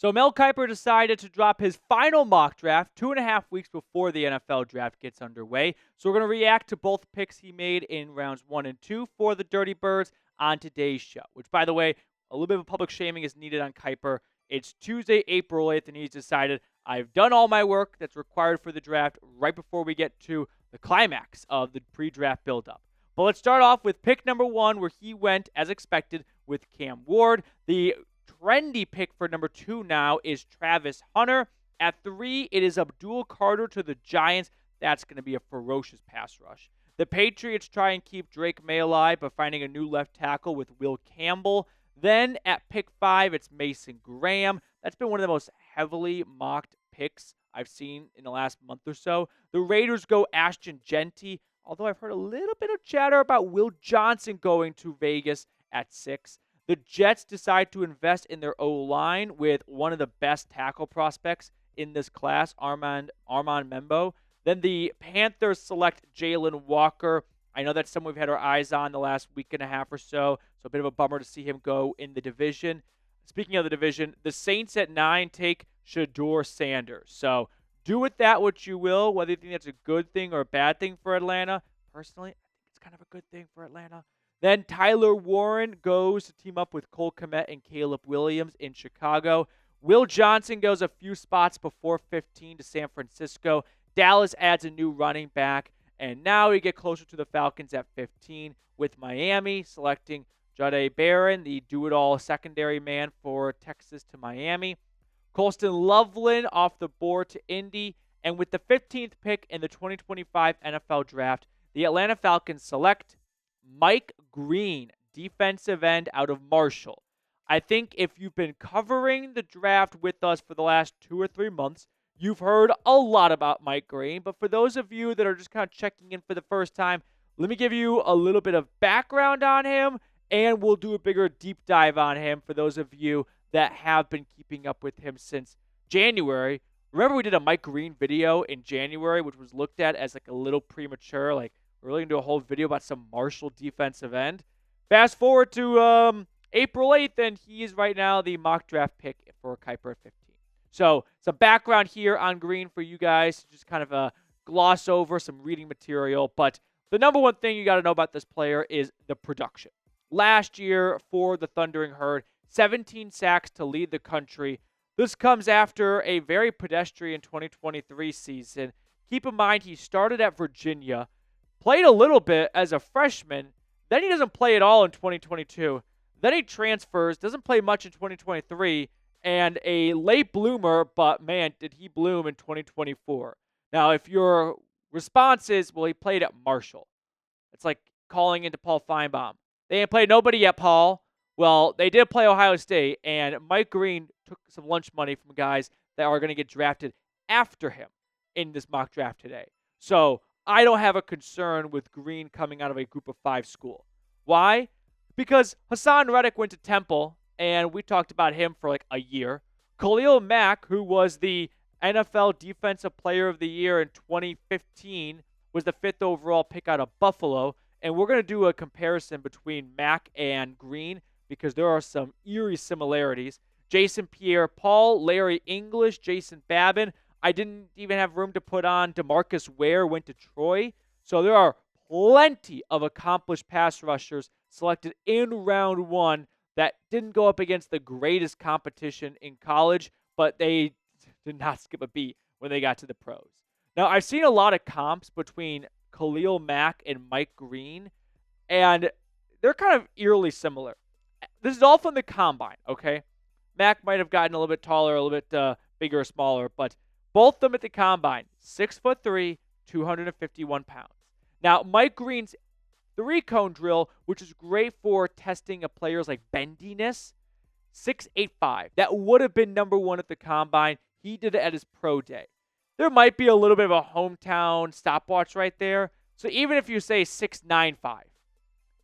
So Mel Kiper decided to drop his final mock draft 2.5 weeks before the NFL draft gets underway. So we're going to react to both picks he made in rounds 1 and 2 for the Dirty Birds on today's show. Which, by the way, a little bit of a public shaming is needed on Kiper. It's Tuesday, April 8th, and he's decided I've done all my work that's required for the draft right before we get to the climax of the pre-draft buildup. But let's start off with pick number 1, where he went, as expected, with Cam Ward. The trendy pick for number 2 now is Travis Hunter. At 3, it is Abdul to the Giants. That's going to be a ferocious pass rush. The Patriots try and keep Drake May alive by finding a new left tackle with Will Campbell. Then at pick 5, it's Mason Graham. That's been one of the most heavily mocked picks I've seen in the last month or so. The Raiders go Ashton Jeanty, although I've heard a little bit of chatter about Will Johnson going to Vegas at 6. The Jets decide to invest in their O-line with one of the best tackle prospects in this class, Armand Membou. Then the Panthers select Jalon Walker. I know that's someone we've had our eyes on the last week and a half or so a bit of a bummer to see him go in the division. Speaking of the division, the Saints at 9 take Shedeur Sanders. So do with that what you will, whether you think that's a good thing or a bad thing for Atlanta. Personally, I think it's kind of a good thing for Atlanta. Then Tyler Warren goes to team up with Cole Kmet and Caleb Williams in Chicago. Will Johnson goes a few spots before 15 to San Francisco. Dallas adds a new running back. And now we get closer to the Falcons at 15 with Miami selecting Jahdae Barron, the do-it-all secondary man for Texas to Miami. Colston Loveland off the board to Indy. And with the 15th pick in the 2025 NFL Draft, the Atlanta Falcons select Mike Green, defensive end out of Marshall. I think if you've been covering the draft with us for the last 2 or 3 months, you've heard a lot about Mike Green. But for those of you that are just kind of checking in for the first time, let me give you a little bit of background on him, and we'll do a bigger deep dive on him for those of you that have been keeping up with him since January. Remember we did a Mike Green video in January, which was looked at as like a little premature, like we're really going to do a whole video about some Marshall defensive end. Fast forward to April 8th, and he is right now the mock draft pick for Kiper at 15. So some background here on Green for you guys, just kind of gloss over some reading material. But the number one thing you got to know about this player is the production. Last year for the Thundering Herd, 17 sacks to lead the country. This comes after a very pedestrian 2023 season. Keep in mind he started at Virginia, played a little bit as a freshman, then he doesn't play at all in 2022. Then he transfers, doesn't play much in 2023, and a late bloomer, but man, did he bloom in 2024. Now, if your response is, well, he played at Marshall. It's like calling into Paul Feinbaum. They ain't played nobody yet, Paul. Well, they did play Ohio State, and Mike Green took some lunch money from guys that are going to get drafted after him in this mock draft today. So I don't have a concern with Green coming out of a group of 5 school. Why? Because Hassan Reddick went to Temple, and we talked about him for like a year. Khalil Mack, who was the NFL Defensive Player of the Year in 2015, was the 5th overall pick out of Buffalo. And we're going to do a comparison between Mack and Green because there are some eerie similarities. Jason Pierre-Paul, Larry English, Jason Babin. I didn't even have room to put on DeMarcus Ware, went to Troy. So there are plenty of accomplished pass rushers selected in round 1 that didn't go up against the greatest competition in college, but they did not skip a beat when they got to the pros. Now, I've seen a lot of comps between Khalil Mack and Mike Green, and they're kind of eerily similar. This is all from the combine, okay? Mack might have gotten a little bit taller, a little bit bigger or smaller, but both of them at the combine, 6'3", 251 pounds. Now, Mike Green's 3-cone drill, which is great for testing a player's like bendiness, 6'8", that would have been number 1 at the combine. He did it at his pro day. There might be a little bit of a hometown stopwatch right there. So even if you say 6'9",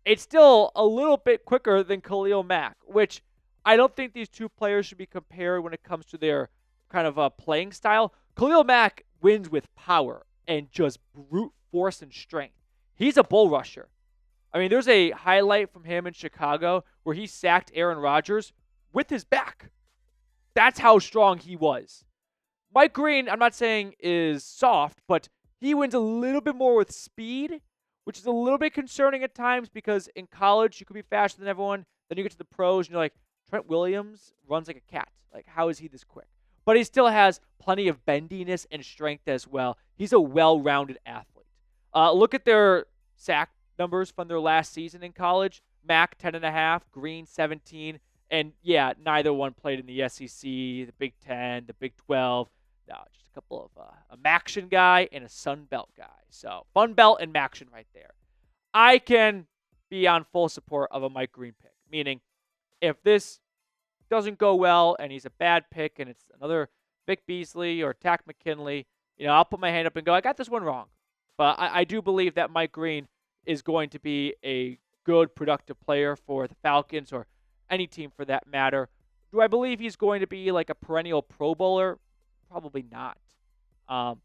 it's still a little bit quicker than Khalil Mack, which I don't think these two players should be compared when it comes to their kind of playing style. Khalil Mack wins with power and just brute force and strength. He's a bull rusher. I mean, there's a highlight from him in Chicago where he sacked Aaron Rodgers with his back. That's how strong he was. Mike Green, I'm not saying is soft, but he wins a little bit more with speed, which is a little bit concerning at times because in college you could be faster than everyone. Then you get to the pros and you're like, Trent Williams runs like a cat. Like, how is he this quick? But he still has plenty of bendiness and strength as well. He's a well-rounded athlete. Look at their sack numbers from their last season in college. Mack, 10.5, Green, 17. And, yeah, neither one played in the SEC, the Big 10, the Big 12. No, just a couple of a Maction guy and a Sun Belt guy. So, Fun Belt and Maction right there. I can be on full support of a Mike Green pick, meaning if this doesn't go well and he's a bad pick and it's another Vic Beasley or Tack McKinley, I'll put my hand up and go, I got this one wrong. But I do believe that Mike Green is going to be a good, productive player for the Falcons or any team for that matter. Do I believe he's going to be like a perennial Pro Bowler? Probably not. And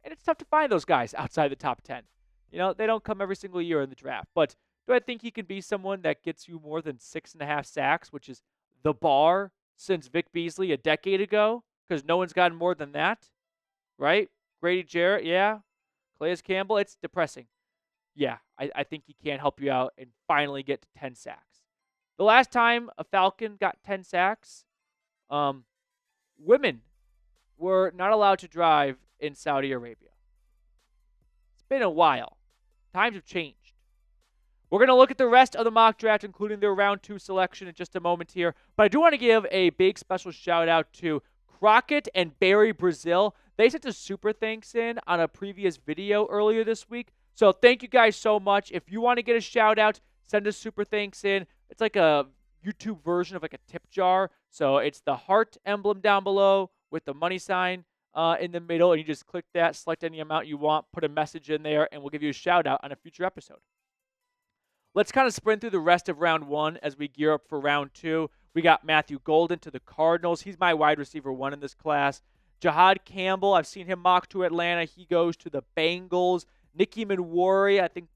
it's tough to find those guys outside the top 10. They don't come every single year in the draft. But do I think he can be someone that gets you more than 6.5 sacks, which is the bar since Vic Beasley a decade ago? Because no one's gotten more than that, right? Grady Jarrett, yeah. Calais Campbell, it's depressing. Yeah, I think he can help you out and finally get to 10 sacks. The last time a Falcon got 10 sacks, women were not allowed to drive in Saudi Arabia. It's been a while. Times have changed. We're going to look at the rest of the mock draft, including their round 2 selection in just a moment here. But I do want to give a big special shout out to Crockett and Barry Brazil. They sent a super thanks in on a previous video earlier this week. So thank you guys so much. If you want to get a shout out, send a super thanks in. It's like a YouTube version of like a tip jar. So it's the heart emblem down below with the money sign in the middle. And you just click that, select any amount you want, put a message in there, and we'll give you a shout out on a future episode. Let's kind of sprint through the rest of round 1 as we gear up for round 2. We got Matthew Golden to the Cardinals. He's my wide receiver 1 in this class. Jihaad Campbell, I've seen him mock to Atlanta. He goes to the Bengals. Nicky Manwari, I think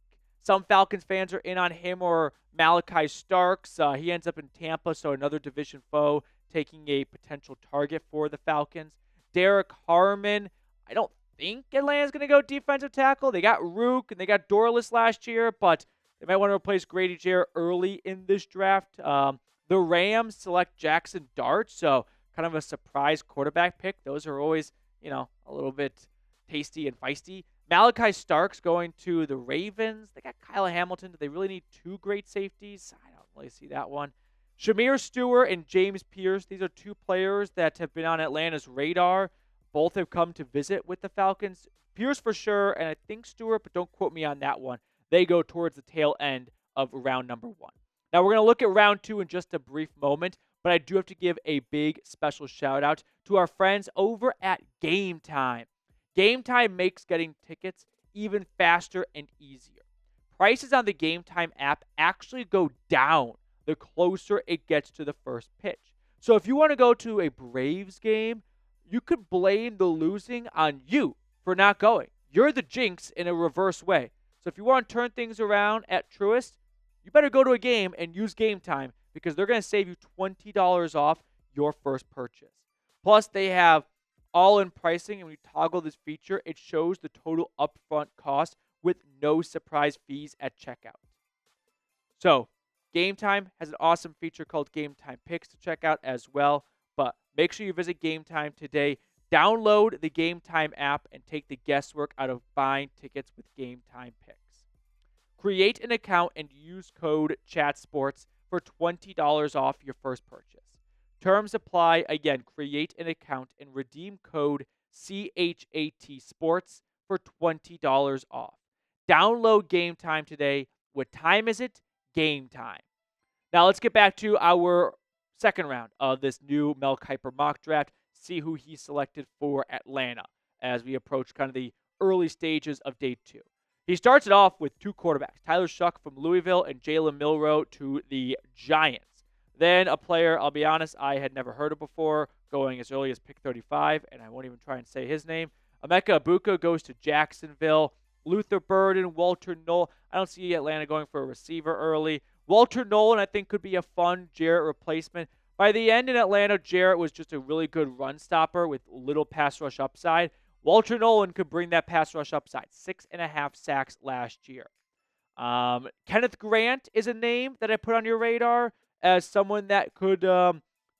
some Falcons fans are in on him, or Malachi Starks. He ends up in Tampa, so another division foe taking a potential target for the Falcons. Derek Harmon, I don't think Atlanta's going to go defensive tackle. They got Rook and they got Dorless last year, but they might want to replace Grady Jarrett early in this draft. The Rams select Jackson Dart, so kind of a surprise quarterback pick. Those are always, a little bit tasty and feisty. Malachi Starks going to the Ravens. They got Kyle Hamilton. Do they really need 2 great safeties? I don't really see that one. Shamir Stewart and James Pierce. These are 2 players that have been on Atlanta's radar. Both have come to visit with the Falcons. Pierce for sure, and I think Stewart, but don't quote me on that one. They go towards the tail end of round number 1. Now, we're going to look at round 2 in just a brief moment, but I do have to give a big special shout out to our friends over at Game Time. Game Time makes getting tickets even faster and easier. Prices on the Game Time app actually go down the closer it gets to the first pitch. So if you want to go to a Braves game, you could blame the losing on you for not going. You're the jinx in a reverse way. So if you want to turn things around at Truist, you better go to a game and use Game Time because they're going to save you $20 off your first purchase. Plus, they have all-in pricing, and when you toggle this feature, it shows the total upfront cost with no surprise fees at checkout. So, Game Time has an awesome feature called Game Time Picks to check out as well, but make sure you visit Game Time today. Download the Game Time app and take the guesswork out of buying tickets with Game Time Picks. Create an account and use code CHATSPORTS for $20 off your first purchase. Terms apply. Again, create an account and redeem code CHAT Sports for $20 off. Download Game Time today. What time is it? Game time. Now let's get back to our second round of this new Mel Kiper mock draft. See who he selected for Atlanta as we approach kind of the early stages of day 2. He starts it off with 2 quarterbacks, Tyler Shuck from Louisville and Jalen Milroe to the Giants. Then a player, I'll be honest, I had never heard of before, going as early as pick 35, and I won't even try and say his name. Emeka Ibuka goes to Jacksonville. Luther Burden, Walter Nolan. I don't see Atlanta going for a receiver early. Walter Nolan, I think, could be a fun Jarrett replacement, By the end in Atlanta, Jarrett was just a really good run stopper with little pass rush upside. Walter Nolan could bring that pass rush upside. 6.5 sacks last year. Kenneth Grant is a name that I put on your radar as someone that could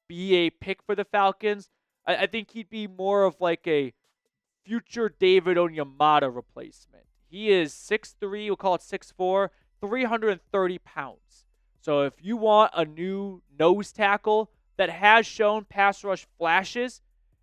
be a pick for the Falcons. I think he'd be more of like a future David Onyemata replacement. He is 6'3", we'll call it 6'4", 330 pounds. So if you want a new nose tackle that has shown pass rush flashes,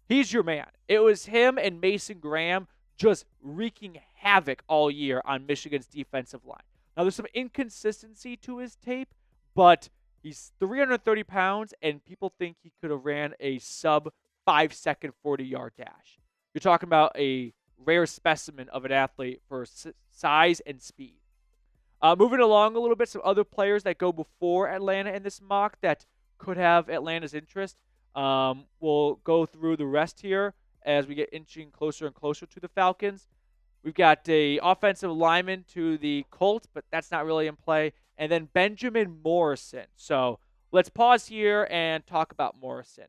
he's your man. It was him and Mason Graham just wreaking havoc all year on Michigan's defensive line. Now, there's some inconsistency to his tape, but he's 330 pounds, and people think he could have ran a sub 5-second 40-yard dash. You're talking about a rare specimen of an athlete for size and speed. Moving along a little bit, some other players that go before Atlanta in this mock that could have Atlanta's interest. We'll go through the rest here as we get inching closer and closer to the Falcons. We've got a offensive lineman to the Colts, but that's not really in play. And then Benjamin Morrison. So let's pause here and talk about Morrison.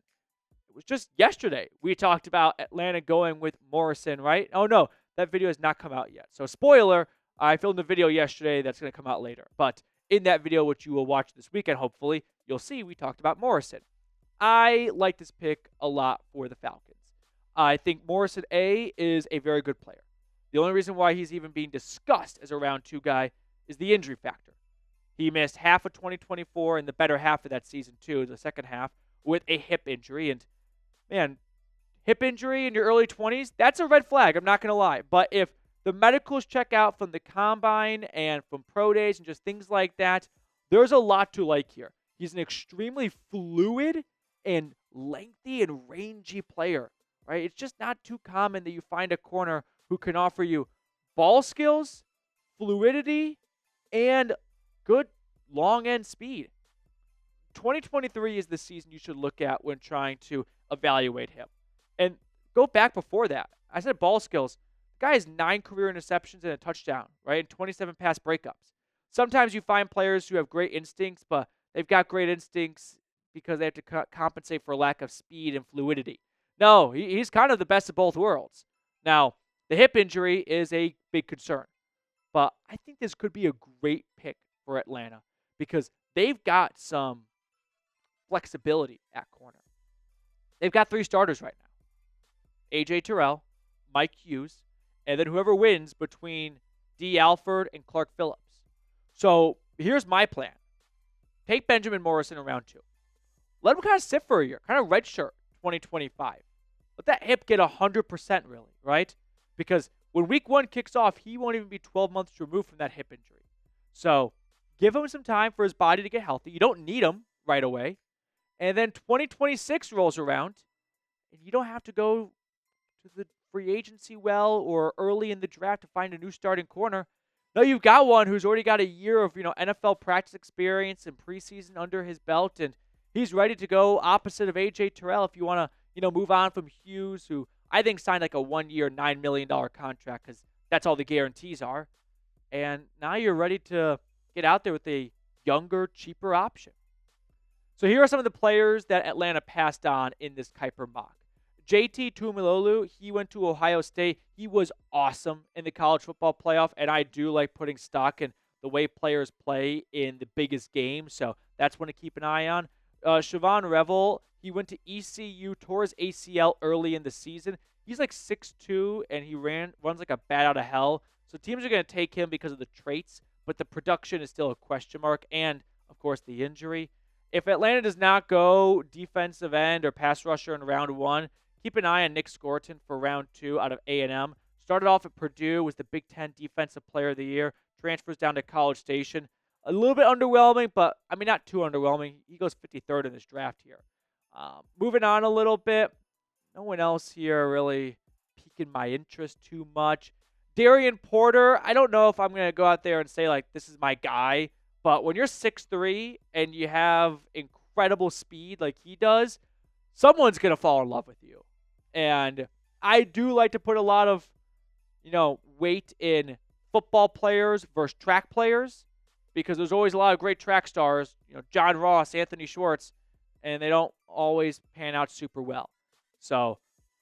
It was just yesterday we talked about Atlanta going with Morrison, right? Oh, no, that video has not come out yet. So spoiler, I filmed a video yesterday that's going to come out later. But in that video, which you will watch this weekend, hopefully, you'll see we talked about Morrison. I like this pick a lot for the Falcons. I think Morrison, A, is a very good player. The only reason why he's even being discussed as a round 2 guy is the injury factor. He missed half of 2024 and the better half of that season, too, the second half, with a hip injury. And, man, hip injury in your early 20s, that's a red flag, I'm not going to lie. But if the medicals check out from the combine and from pro days and just things like that, there's a lot to like here. He's an extremely fluid and lengthy and rangy player, right? It's just not too common that you find a corner who can offer you ball skills, fluidity, and good long end speed. 2023 is the season you should look at when trying to evaluate him. And go back before that. I said ball skills. The guy has 9 career interceptions and a touchdown, right? And 27 pass breakups. Sometimes you find players who have great instincts, but they've got great instincts because they have to compensate for lack of speed and fluidity. No, he's kind of the best of both worlds. Now, the hip injury is a big concern, but I think this could be a great pick for Atlanta because they've got some flexibility at corner. They've got 3 starters right now. A.J. Terrell, Mike Hughes, and then whoever wins between D. Alford and Clark Phillips. So here's my plan. Take Benjamin Morrison in round 2. Let him kind of sit for a year, kind of redshirt 2025. Let that hip get 100% really, right? Because when week 1 kicks off, he won't even be 12 months removed from that hip injury. So give him some time for his body to get healthy. You don't need him right away. And then 2026 rolls around, and you don't have to go to the free agency well or early in the draft to find a new starting corner. No, you've got one who's already got a year of NFL practice experience and preseason under his belt, and he's ready to go opposite of A.J. Terrell if you want to move on from Hughes, who I think signed like a 1-year, $9 million contract because that's all the guarantees are. And now you're ready to get out there with a younger, cheaper option. So here are some of the players that Atlanta passed on in this Kiper mock. JT Tuimoloau, he went to Ohio State. He was awesome in the college football playoff, and I do like putting stock in the way players play in the biggest game, so that's one to keep an eye on. Siobhan Revel, he went to ECU, tore his ACL early in the season. He's like 6'2", and he runs like a bat out of hell. So teams are going to take him because of the traits, but the production is still a question mark, and, of course, the injury. If Atlanta does not go defensive end or pass rusher in round 1, keep an eye on Nick Scorton for round 2 out of A&M. Started off at Purdue, was the Big Ten Defensive Player of the Year, transfers down to College Station. A little bit underwhelming, but, I mean, not too underwhelming. He goes 53rd in this draft here. Moving on a little bit, no one else here really piquing my interest too much. Darian Porter, I don't know if I'm going to go out there and say, like, this is my guy, but when you're 6'3" and you have incredible speed like he does, someone's going to fall in love with you. And I do like to put a lot of, weight in football players versus track players because there's always a lot of great track stars, John Ross, Anthony Schwartz, and they don't always pan out super well. So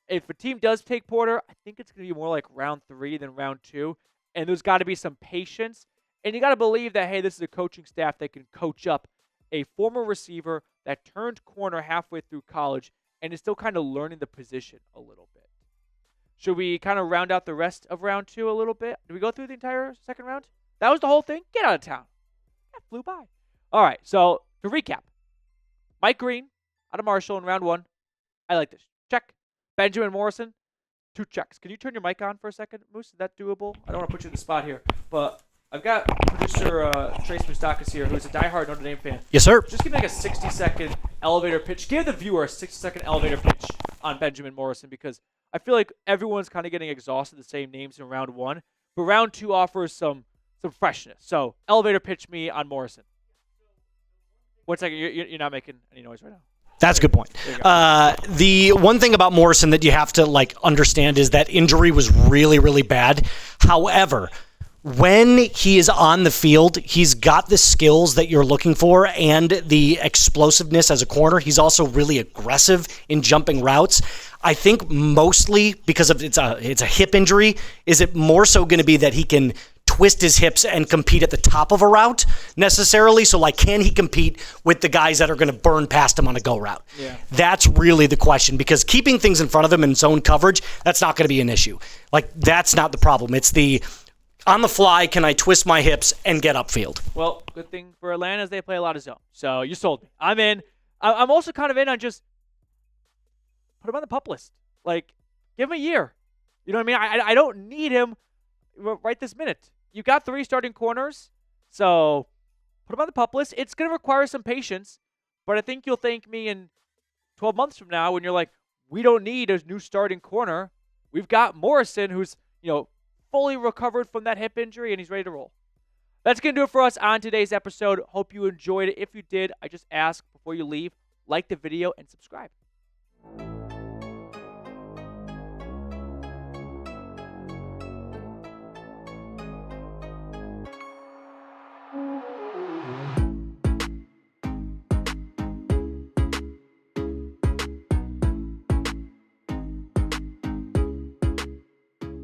if a team does take Porter, I think it's going to be more like round 3 than round 2, and there's got to be some patience, and you got to believe that, hey, this is a coaching staff that can coach up a former receiver that turned corner halfway through college and is still kind of learning the position a little bit. Should we kind of round out the rest of round 2 a little bit? Did we go through the entire second round? That was the whole thing? Get out of town. That flew by. All right, so to recap, Mike Green out of Marshall in round 1. I like this. Check. Benjamin Morrison, 2 checks. Can you turn your mic on for a second, Moose? Is that doable? I don't want to put you in the spot here, but I've got producer Trace Moustakis here, who's a diehard Notre Dame fan. Yes, sir. Just give me like a 60-second elevator pitch. Give the viewer a 60-second elevator pitch on Benjamin Morrison, because I feel like everyone's kind of getting exhausted the same names in round 1, but round 2 offers some freshness. So elevator pitch me on Morrison. 1 second. You're not making any noise right now. That's a good point. The one thing about Morrison that you have to understand is that injury was really, really bad. However, when he is on the field, he's got the skills that you're looking for and the explosiveness as a corner. He's also really aggressive in jumping routes. I think mostly because of it's a hip injury, is it more so going to be that he can twist his hips and compete at the top of a route necessarily? So can he compete with the guys that are going to burn past him on a go route? Yeah. That's really the question, because keeping things in front of him in zone coverage, that's not going to be an issue. That's not the problem. It's the on the fly, can I twist my hips and get upfield? Well, good thing for Atlanta is they play a lot of zone. So you sold me. I'm in. I'm also kind of in on just put him on the pup list. Give him a year. You know what I mean? I don't need him right this minute. You got 3 starting corners, so put him on the pup list. It's going to require some patience, but I think you'll thank me in 12 months from now when you're like, we don't need a new starting corner. We've got Morrison, who's, fully recovered from that hip injury, and he's ready to roll. That's going to do it for us on today's episode. Hope you enjoyed it. If you did, I just ask before you leave, like the video and subscribe.